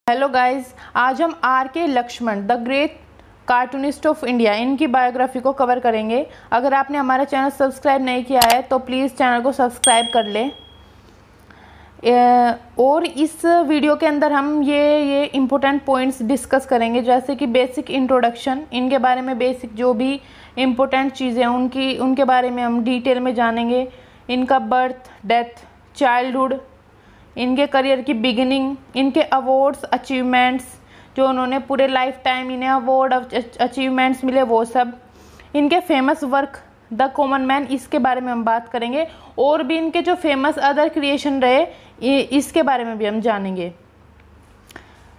Hello guys, आज हम R K Laxman the great cartoonist of India इनकी बायोग्राफी को कवर करेंगे। अगर आपने हमारा चैनल सब्सक्राइब नहीं किया है तो प्लीज़ चैनल को सब्सक्राइब कर लें। और इस वीडियो के अंदर हम ये इम्पोर्टेंट पॉइंट्स डिस्कस करेंगे, जैसे कि बेसिक इंट्रोडक्शन, इनके बारे में बेसिक जो भी इम्पोर्टेंट चीज़ें हैं उनके बारे में हम डिटेल में जानेंगे। इनका बर्थ, डेथ, चाइल्डहुड, इनके करियर की बिगिनिंग, इनके अवार्ड्स, अचीवमेंट्स जो उन्होंने पूरे लाइफ टाइम इन्हें अवार्ड अचीवमेंट्स मिले वो सब, इनके famous work the common man, इसके बारे में हम बात करेंगे। और भी इनके जो फेमस अदर क्रिएशन रहे इसके बारे में भी हम जानेंगे।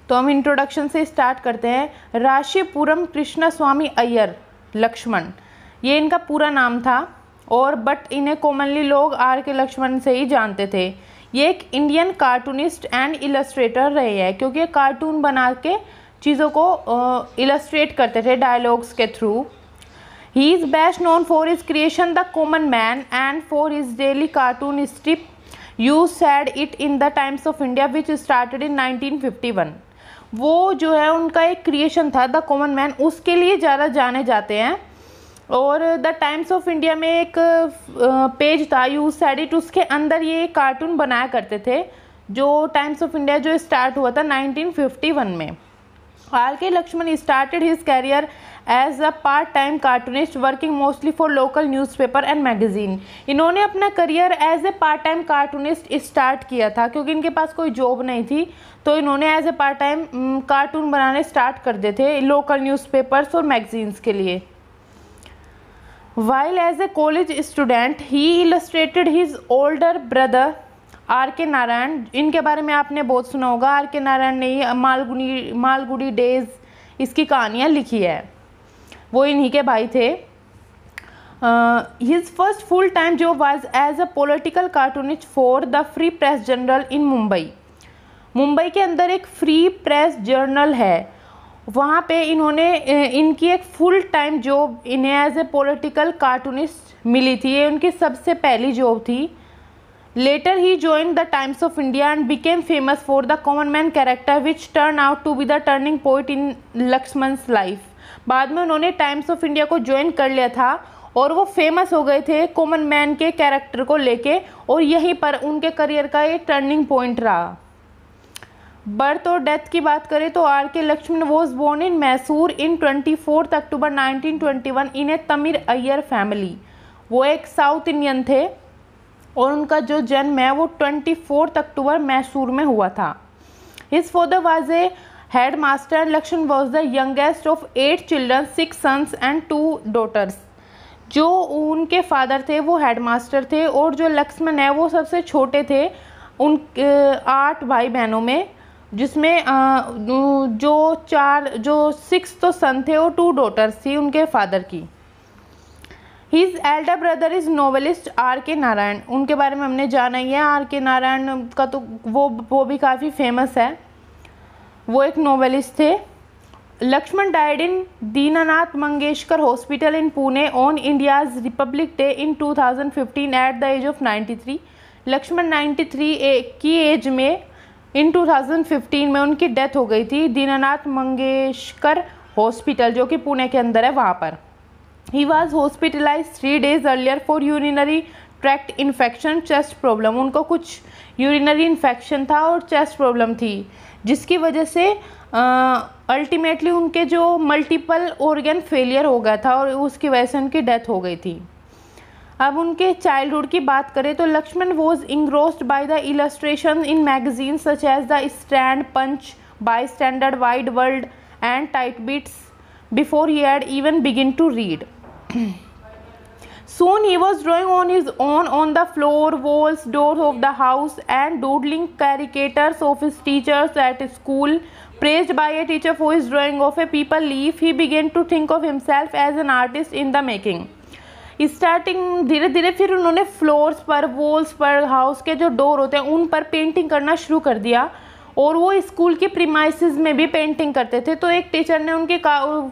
तो हम इंट्रोडक्शन से स्टार्ट करते हैं। राशीपुरम कृष्ण स्वामी अय्यर लक्ष्मण, ये इनका पूरा नाम था, और बट इन्हें कॉमनली लोग आर के लक्ष्मण से ही जानते थे। ये एक इंडियन कार्टूनिस्ट एंड इलस्ट्रेटर रहे हैं, क्योंकि ये कार्टून बना के चीज़ों को इलस्ट्रेट करते थे डायलॉग्स के through. He is best known for his creation the common man and for his daily cartoon strip you said it in the Times of India which started in 1951। वो जो है उनका एक क्रिएशन था the common man, उसके लिए ज़्यादा जाने जाते हैं। और द टाइम्स ऑफ इंडिया में एक पेज था यू सैड इट, उसके अंदर ये कार्टून बनाया करते थे। जो टाइम्स ऑफ इंडिया जो स्टार्ट हुआ था 1951 में। R K Laxman started his career as a part time cartoonist working mostly for local newspaper and magazine. इन्होंने अपना career as a part time cartoonist start किया था, क्योंकि इनके पास कोई जॉब नहीं थी, तो इन्होंने as a part time cartoon बनाने स्टार्ट कर दिए थे लोकल न्यूज़पेपर्स और मैगजीन्स के लिए। While as a college student, he illustrated his older brother R K Narayan. इनके बारे में आपने बहुत सुना होगा। आर के नारायण ने मालगुडी डेज इसकी कहानियाँ लिखी है, वो इन्हीं के भाई थे। His first full time job was as a political cartoonist for the Free Press Journal in Mumbai. Mumbai के अंदर एक फ्री प्रेस जर्नल है, वहाँ पे इन्होंने इनकी एक फुल टाइम जॉब इन्हें एज ए पॉलिटिकल कार्टूनिस्ट मिली थी। ये उनकी सबसे पहली जॉब थी। लेटर ही join the Times of India and became famous for the common man character which turn out to be the turning point in लक्ष्मण's लाइफ। बाद में उन्होंने टाइम्स ऑफ इंडिया को ज्वाइन कर लिया था और वो फेमस हो गए थे कॉमन मैन के कैरेक्टर को लेके, और यहीं पर उनके करियर का ये टर्निंग पॉइंट रहा। बर्थ और डेथ की बात करें तो R K Laxman was born in Mysore in 24 October 1921 in a Tamil Iyer family. वो एक साउथ इंडियन थे और उनका जो जन्म है वो 24 अक्टूबर मैसूर में हुआ था। His father was a head master and Laxman was the youngest of 8 children, 6 sons and 2 daughters. जो उनके फादर थे वो हेड मास्टर थे, और जो लक्ष्मण है वो सबसे छोटे थे उन 8 भाई बहनों में, जिसमें जो 6 तो सन थे और 2 डॉटर्स थी उनके फादर की। His elder brother is novelist R K Narayan. उनके बारे में हमने जाना ही है। आर के नारायण का तो वो भी काफ़ी फेमस है, वो एक नोवेलिस्ट थे। Laxman died in Dinanath Mangeshkar hospital in Pune on India's Republic Day in 2015 at the age of 93। Laxman 93 की एज में इन 2015 में उनकी डेथ हो गई थी दीनानाथ मंगेशकर हॉस्पिटल, जो कि पुणे के अंदर है, वहाँ पर। He was hospitalize 3 days earlier for urinary tract infection, chest problem. उनको कुछ यूरिनरी इन्फेक्शन था और चेस्ट प्रॉब्लम थी, जिसकी वजह से अल्टीमेटली उनके जो मल्टीपल ऑर्गन फेलियर हो गया था और उसकी वजह से उनकी डेथ हो गई थी। अब उनके चाइल्डहुड की बात करें तो Laxman was engrossed by the illustration in magazine such as the Strand, Punch, Bystander, Wide World and Tit Bits before he had even begin to read. Soon he was drawing on his own on the floor, walls, doors of the house and doodling caricatures of his teachers at school. Praised by a teacher for his drawing of a people leaf, he began to think of himself as an artist in the making. Starting धीरे धीरे फिर उन्होंने floors पर, walls पर, house के जो door होते हैं उन पर पेंटिंग करना शुरू कर दिया, और वो स्कूल के प्रीमाइसेस में भी पेंटिंग करते थे। तो एक टीचर ने उनके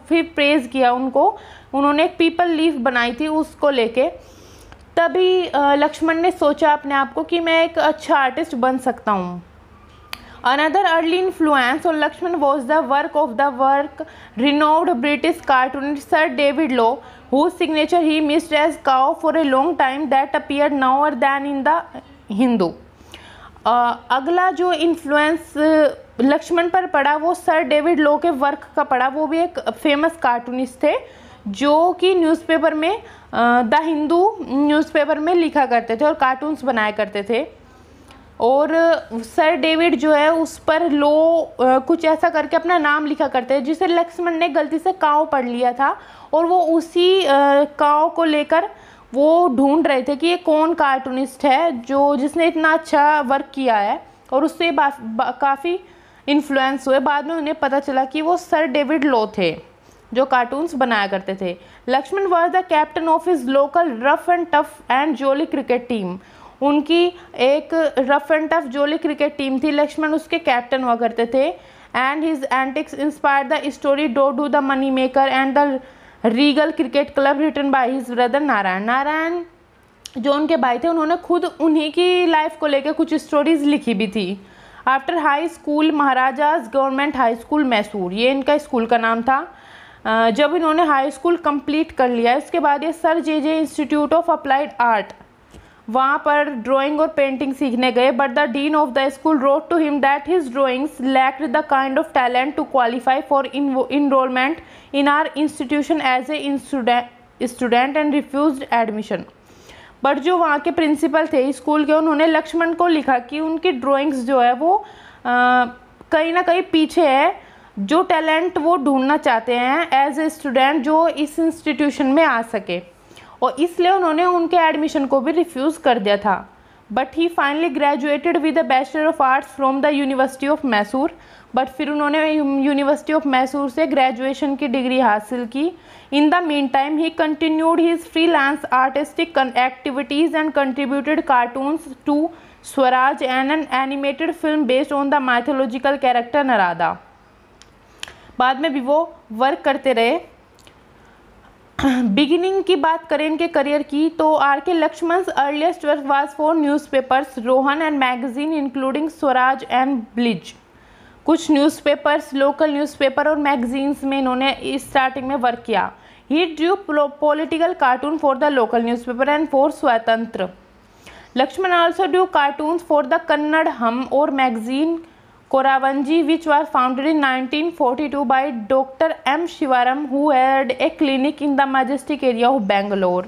फिर प्रेज किया उनको, उन्होंने एक पीपल लीफ बनाई थी उसको लेके। तभी लक्ष्मण ने सोचा अपने आप को कि मैं एक अच्छा आर्टिस्ट बन सकता हूँ। Another early influence on Lakshman was the work of the renowned British cartoonist Sir David Law, whose signature he missed as cow for a long time that appeared nowhere than in the Hindu. अगला जो influence Lakshman पर पड़ा वो sir David लो के work का पड़ा। वो भी एक फेमस कार्टूनिस्ट थे जो कि न्यूज़पेपर में द हिंदू न्यूज़पेपर में लिखा करते थे और कार्टून्स बनाया करते थे। और सर डेविड जो है उस पर लो कुछ ऐसा करके अपना नाम लिखा करते हैं, जिसे लक्ष्मण ने गलती से काव पढ़ लिया था और वो उसी काव को लेकर वो ढूंढ रहे थे कि ये कौन कार्टूनिस्ट है जिसने इतना अच्छा वर्क किया है, और उससे काफ़ी इन्फ्लुएंस हुए। बाद में उन्हें पता चला कि वो सर डेविड लो थे जो कार्टून्स बनाया करते थे। Laxman was the captain of his local rough and tough and jolly cricket team. उनकी एक rough and tough jolly cricket team थी, लक्ष्मण उसके कैप्टन हुआ करते थे। And his antics inspire the story Dodu the money maker and the regal cricket club written by his brother Narayan. Narayan जो उनके भाई थे उन्होंने खुद उन्हीं की लाइफ को लेकर कुछ स्टोरीज लिखी भी थी। After high school Maharaja's government high school Mysore, ये इनका स्कूल का नाम था। जब इन्होंने हाई स्कूल कंप्लीट कर लिया इसके बाद ये sir J institute of applied art वहाँ पर ड्राइंग और पेंटिंग सीखने गए। But the dean of the school wrote to him that his drawings lacked the kind of talent to qualify for enrolment in our institution as a student and refused admission. But जो वहाँ के principal थे school के, उन्होंने लक्ष्मण को लिखा कि उनकी ड्राइंग्स जो है वो कहीं ना कहीं पीछे है, जो टैलेंट वो ढूंढना चाहते हैं एज ए स्टूडेंट जो इस इंस्टीट्यूशन में आ सके, और इसलिए उन्होंने उनके एडमिशन को भी रिफ्यूज़ कर दिया था। But he finally graduated with the bachelor of arts from the university of Mysore. But फिर उन्होंने यूनिवर्सिटी ऑफ मैसूर से ग्रेजुएशन की डिग्री हासिल की। In the mean time he continued his freelance artistic activities and contributed cartoons to Swaraj and an animated film based on the mythological character Narada. बाद में भी वो वर्क करते रहे। बिगिनिंग की बात करें इनके करियर की तो R K Laxman earliest work was for newspapers रोहन and magazine including Swaraj and Blitz. कुछ न्यूज़पेपर्स लोकल न्यूज़पेपर और मैगजीन्स में इन्होंने स्टार्टिंग में वर्क किया। He drew political cartoon for the local newspaper and for Swatantra. Laxman also drew cartoons for the Kannada हम और magazine Koravanji, which was founded in 1942 by Dr. M. Shivaram, who had a clinic in the Majestic area of Bangalore.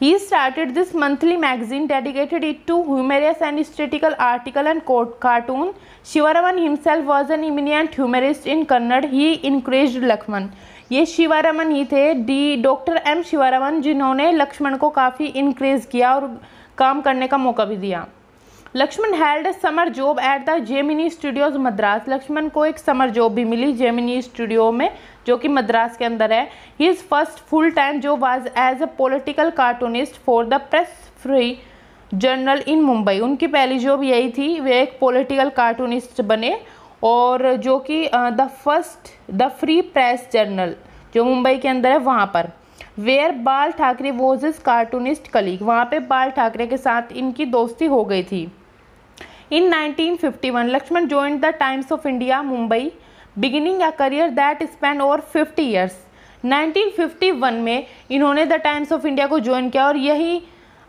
He started this monthly magazine, dedicated it to humorous and satirical article and cartoon. Shivaraman himself was an eminent humorist in Kannada. He encouraged Lakshman. ये शिवारमन ही थे doctor M Sivaraman जिन्होंने लक्ष्मण को काफ़ी इनक्रेज किया और काम करने का मौका भी दिया। Laxman held a summer job at the Gemini studios Madras. Laxman को एक समर जॉब भी मिली जेमिनी स्टूडियो में जो कि मद्रास के अंदर है। His first full time job was as a political cartoonist for the press free journal in Mumbai. उनकी पहली जॉब यही थी, वे एक पॉलिटिकल कार्टूनिस्ट बने और जो कि द फ्री प्रेस जर्नल जो मुंबई के अंदर है वहाँ पर। वेयर बाल Thackeray was his cartoonist colleague, वहाँ पे बाल ठाकरे के साथ इनकी दोस्ती हो गई थी। In 1951, Lakshman joined the Times of India, Mumbai, beginning a career that spanned over 50 years. 1951 में इन्होंने द टाइम्स ऑफ इंडिया को ज्वाइन किया और यही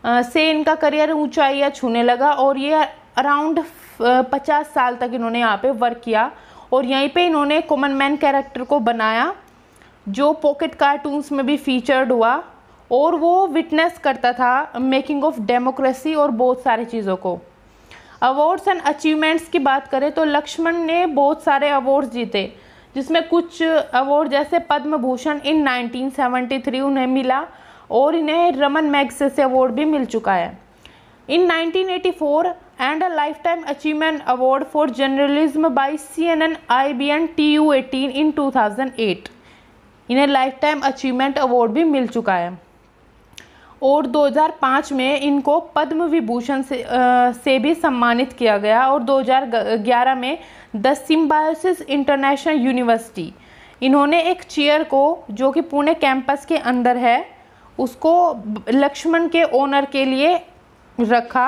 से इनका करियर ऊंचाइयां छूने लगा और ये अराउंड 50 साल तक इन्होंने यहाँ पे वर्क किया और यहीं पे इन्होंने कॉमन मैन कैरेक्टर को बनाया जो पॉकेट कार्टून्स में भी फीचर्ड हुआ और वो विटनेस करता था मेकिंग ऑफ डेमोक्रेसी और बहुत सारी चीज़ों को। अवार्ड्स एंड अचीवमेंट्स की बात करें तो लक्ष्मण ने बहुत सारे अवार्ड्स जीते जिसमें कुछ अवार्ड जैसे पद्म भूषण इन 1973 उन्हें मिला और इन्हें रमन मैग्सेसे अवार्ड भी मिल चुका है। In 1984 and a lifetime achievement award for journalism by CNN IBN TU18 in 2008 इन्हें लाइफ टाइम अचीवमेंट अवार्ड भी मिल चुका है और 2005 में इनको पद्म विभूषण से भी सम्मानित किया गया और 2011 में द सिम्बायोसिस इंटरनेशनल यूनिवर्सिटी इन्होंने एक चेयर को जो कि पुणे कैंपस के अंदर है उसको लक्ष्मण के ओनर के लिए रखा।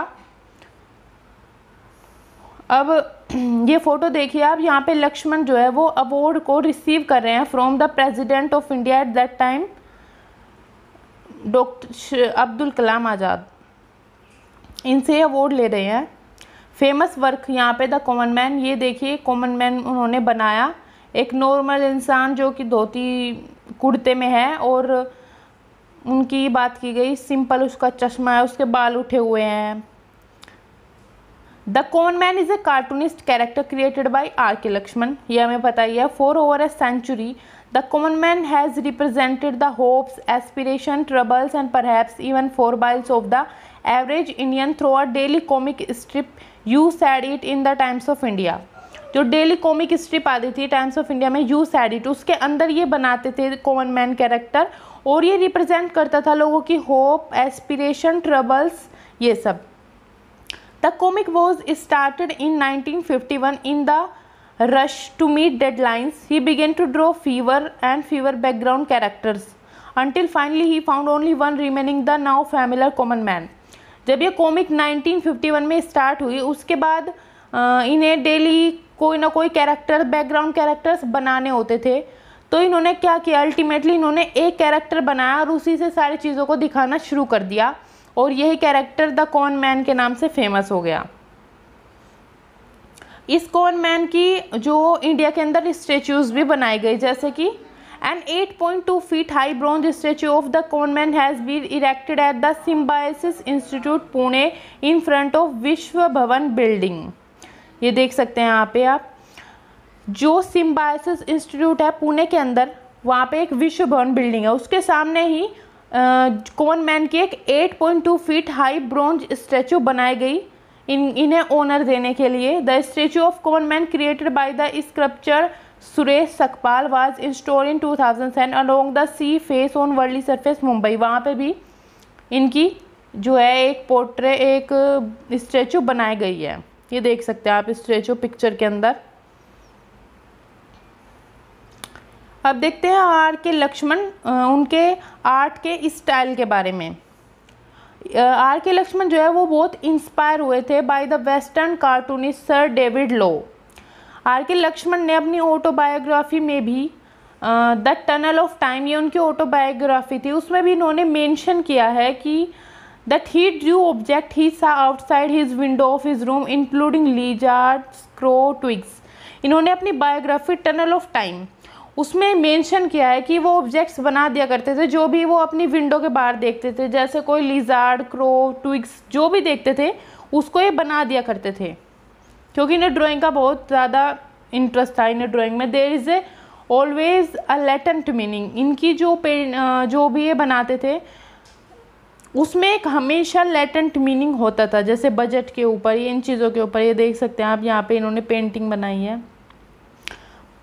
अब ये फ़ोटो देखिए आप, यहाँ पे लक्ष्मण जो है वो अवार्ड को रिसीव कर रहे हैं from the president of India at that time, doctor Abdul Kalam Azad, इनसे अवार्ड ले रहे हैं। फेमस वर्क यहाँ पे द कॉमन मैन, ये देखिए कॉमन मैन उन्होंने बनाया, एक नॉर्मल इंसान जो कि धोती कुर्ते में है और उनकी बात की गई, सिंपल उसका चश्मा है, उसके बाल उठे हुए हैं। The common man is a cartoonist character created by R K Laxman, ये हमें पता ही है। For over a century the common man has represented the hopes, aspiration, troubles and perhaps even foibles of the average Indian through a daily comic strip you said it in the Times of India. जो daily comic strip आती थी Times of India में, you said it, उसके अंदर ये बनाते थे common man character, और ये रिप्रेजेंट करता था लोगों की होप, एस्पिरेशन, ट्रबल्स, ये सब। The comic was started in 1951 in the rush to meet deadlines. He began to draw fever and fever background characters until finally he found only one remaining, the now familiar common man. जब ये comic 1951 में start हुई, उसके बाद इन्हें daily कोई ना कोई कैरेक्टर, बैकग्राउंड कैरेक्टर्स बनाने होते थे, तो इन्होंने क्या किया, अल्टीमेटली इन्होंने एक कैरेक्टर बनाया और उसी से सारी चीज़ों को दिखाना शुरू कर दिया, और यही कैरेक्टर द कॉमन मैन के नाम से फेमस हो गया। इस कॉमन मैन की जो इंडिया के अंदर स्टेच्यूज भी बनाए गए, जैसे कि an 8.2 feet high bronze statue of the common man has been erected at the Symbiosis institute Pune in front of Vishwa Bhavan building. ये देख सकते हैं यहाँ पे आप, जो सिम्बायोसिस इंस्टीट्यूट है पुणे के अंदर, वहाँ पे एक विश्व भवन बिल्डिंग है, उसके सामने ही कॉमन मैन की एक 8.2 फीट हाई ब्रॉन्ज स्टैचू बनाई गई इन्हें ऑनर देने के लिए। The statue of common man created by the sculpture Suresh Sakpal was installed in 2010 along the sea face on Worli surface Mumbai. वहाँ पे भी इनकी जो है एक पोर्ट्रे, एक स्टैचू बनाई गई है, ये देख सकते हैं आप स्टैचू पिक्चर के अंदर। अब देखते हैं आर के लक्ष्मण, उनके आर्ट के स्टाइल के बारे में। आर के लक्ष्मण जो है वो बहुत इंस्पायर हुए थे by the western cartoonist sir David Low. R K Laxman ने अपनी ऑटोबायोग्राफी में भी द टनल ऑफ टाइम, ये उनकी ऑटोबायोग्राफी थी, उसमें भी इन्होंने मेंशन किया है कि that he drew object he saw outside his window of his room including lizards, crow, twigs. इन्होंने अपनी बायोग्राफी टनल ऑफ टाइम उसमें मेंशन किया है कि वो ऑब्जेक्ट्स बना दिया करते थे जो भी वो अपनी विंडो के बाहर देखते थे, जैसे कोई लिजार्ड, क्रो, ट्विग्स जो भी देखते थे उसको ये बना दिया करते थे, क्योंकि इन्हें ड्राइंग का बहुत ज़्यादा इंटरेस्ट था। इन्हें ड्राइंग में there is a always a latent meaning, इनकी जो भी ये बनाते थे उसमें एक हमेशा लेटेंट मीनिंग होता था, जैसे बजट के ऊपर, इन चीज़ों के ऊपर। ये देख सकते हैं आप, यहाँ पे इन्होंने पेंटिंग बनाई है,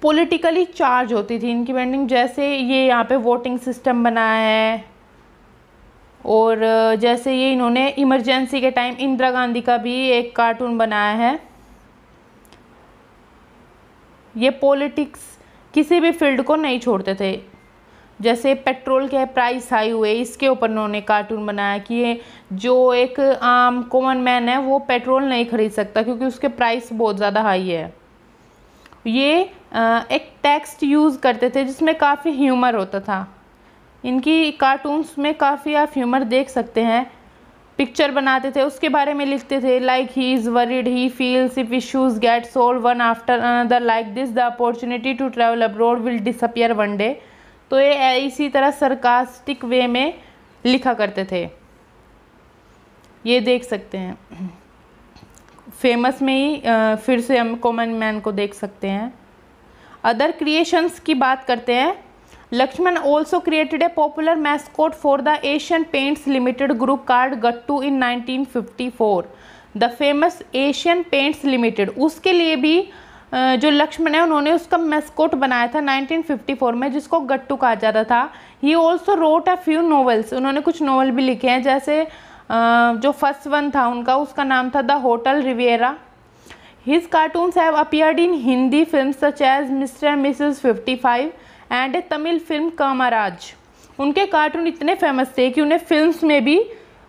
पॉलिटिकली चार्ज होती थी इनकी पेंटिंग, जैसे ये यहाँ पे वोटिंग सिस्टम बनाया है, और जैसे ये इन्होंने इमरजेंसी के टाइम इंदिरा गांधी का भी एक कार्टून बनाया है। ये पॉलिटिक्स किसी भी फील्ड को नहीं छोड़ते थे, जैसे पेट्रोल के प्राइस हाई हुए, इसके ऊपर उन्होंने कार्टून बनाया कि ये जो एक आम कॉमन मैन है वो पेट्रोल नहीं खरीद सकता क्योंकि उसके प्राइस बहुत ज़्यादा हाई है। ये एक टेक्स्ट यूज़ करते थे जिसमें काफ़ी ह्यूमर होता था, इनकी कार्टून्स में काफ़ी आप ह्यूमर देख सकते हैं। पिक्चर बनाते थे, उसके बारे में लिखते थे like he is worried, he feels if issues get solve one after another like this, the opportunity to travel abroad will disappear one day. तो ये इसी तरह सरकास्टिक वे में लिखा करते थे, ये देख सकते हैं। फेमस में ही फिर से हम कॉमन मैन को देख सकते हैं। अदर क्रिएशंस की बात करते हैं। Laxman also created a popular mascot for the Asian Paints Limited group called Gattu in 1954। The famous Asian Paints Limited, उसके लिए भी जो लक्ष्मण है उन्होंने उसका मैस्कॉट बनाया था 1954 में, जिसको गट्टू कहा जाता था। He also wrote a few novels, उन्होंने कुछ नॉवल भी लिखे हैं, जैसे जो फर्स्ट वन था उनका, उसका नाम था the hotel Riviera. His cartoons have appeared in Hindi film such as Mr and Mrs 55 and a Tamil film Kamaraj. उनके कार्टून इतने फेमस थे कि उन्हें फिल्म्स में भी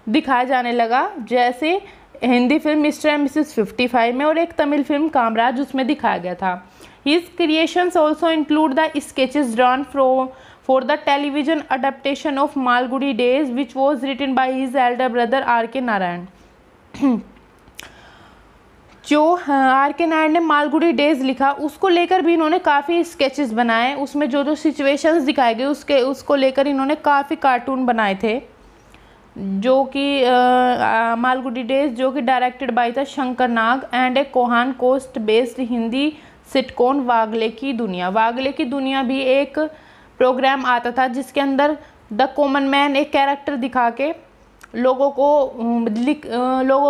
दिखाया जाने लगा, जैसे Hindi film mister and Mrs 55 में, और एक तमिल फिल्म कामराज उसमें दिखाया गया था। His creations also include the sketches drawn for the television adaptation of Malgudi days which was written by his elder brother R.K. Narayan. जो R.K. नारायण ने मालगुडी डेज लिखा, उसको लेकर भी इन्होंने काफ़ी स्केचेस बनाए। उसमें जो जो सिचुएशंस दिखाए गए उसको लेकर इन्होंने काफ़ी कार्टून बनाए थे, जो कि मालगुडी डेज, जो कि डायरेक्टेड बाय था शंकर नाग एंड ए कोहान coast based Hindi sitcom Wagle की दुनिया। वागले की दुनिया भी एक प्रोग्राम आता था जिसके अंदर द कॉमन मैन एक कैरेक्टर दिखा के लोगों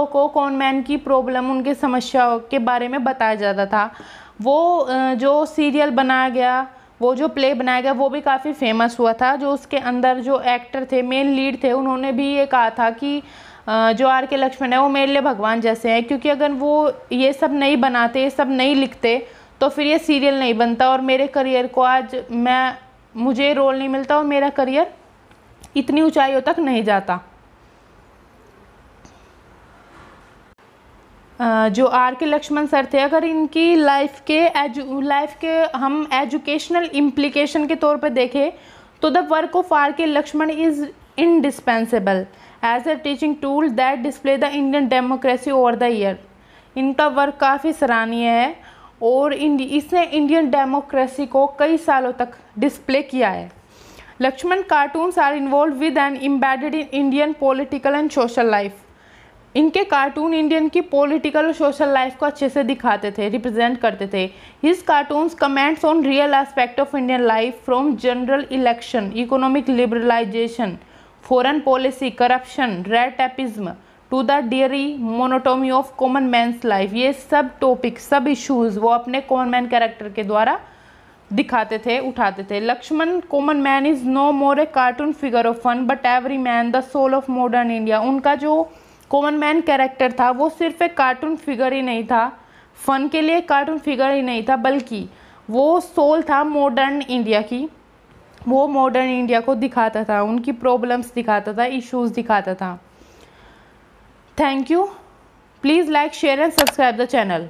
को कॉमन मैन की प्रॉब्लम, उनकी समस्याओं के बारे में बताया जाता था। वो जो सीरियल बनाया गया, वो जो प्ले बनाया गया, वो भी काफ़ी फेमस हुआ था। जो उसके अंदर जो एक्टर थे, मेन लीड थे, उन्होंने भी ये कहा था कि जो R.K. लक्ष्मण है वो मेरे लिए भगवान जैसे हैं, क्योंकि अगर वो ये सब नहीं बनाते, ये सब नहीं लिखते, तो फिर ये सीरियल नहीं बनता और मेरे करियर को आज मुझे रोल नहीं मिलता और मेरा करियर इतनी ऊंचाइयों तक नहीं जाता। जो R.K. लक्ष्मण सर थे, अगर इनकी लाइफ के हम एजुकेशनल इम्प्लीकेशन के तौर पे देखें तो the work of R.K. Laxman is indispensable as a teaching tool that display the Indian democracy over the year. इनका वर्क काफ़ी सराहनीय है और इसने इंडियन डेमोक्रेसी को कई सालों तक डिस्प्ले किया है। Laxman cartoons are involve with and embedded in Indian political and social life. इनके कार्टून इंडियन की पॉलिटिकल और सोशल लाइफ को अच्छे से दिखाते थे, रिप्रेजेंट करते थे। His cartoons comments on real aspect of Indian life from general election, economic liberalization, foreign policy, corruption, red tapism to the dreary monotony of common man's life. ये सब टॉपिक, सब इश्यूज़ वो अपने कॉमन मैन कैरेक्टर के द्वारा दिखाते थे, उठाते थे। Laxman common man is no more a cartoon figure of fun but every man the soul of modern India. उनका जो कॉमन मैन कैरेक्टर था वो सिर्फ एक कार्टून फिगर ही नहीं था, फन के लिए कार्टून फिगर ही नहीं था, बल्कि वो सोल था मॉडर्न इंडिया की। वो मॉडर्न इंडिया को दिखाता था, उनकी प्रॉब्लम्स दिखाता था, इश्यूज़ दिखाता था। Thank you. Please like, share and subscribe the channel.